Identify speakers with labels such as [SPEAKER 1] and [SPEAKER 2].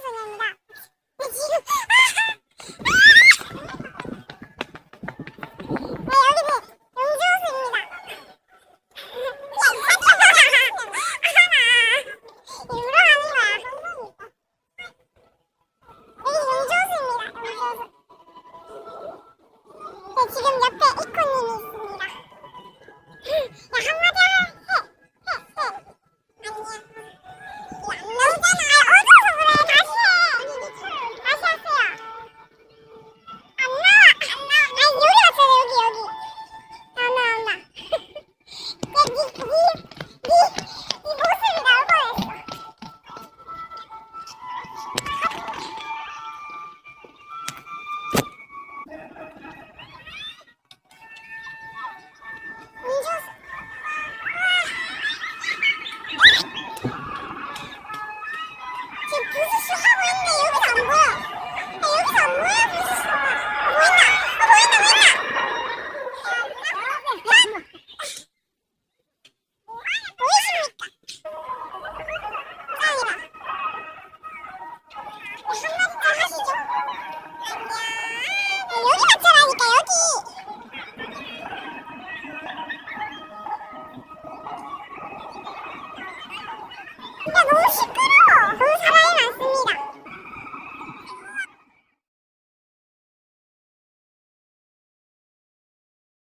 [SPEAKER 1] 소녀입니다. 근데 지금 네, 여기는 음주호수입니다. 일부러 하는 거야. 여기 음주호수입니다. 음주호수. 네, 지금 옆에 이코님이 있습니다. 야, 한마디 해. 아니야. 안 나오잖아. 어두워서 그래. 다시 해. 다시 하세요. 안 나와. 아니, 여기 왔잖아. 여기. 안 나온다. 야, 네 모습이 나올 뻔했어. 음주호수. 지금 부스쇼 하고 있는데 여기서 안 보여. 야, 여기서 안 보여, 부스쇼가. 보인다. 보이십니까? 짱이다. 한마디 더 하시죠. 안녕. 여기 맞춰라니까, 여기. 야, 너무 시끄러워.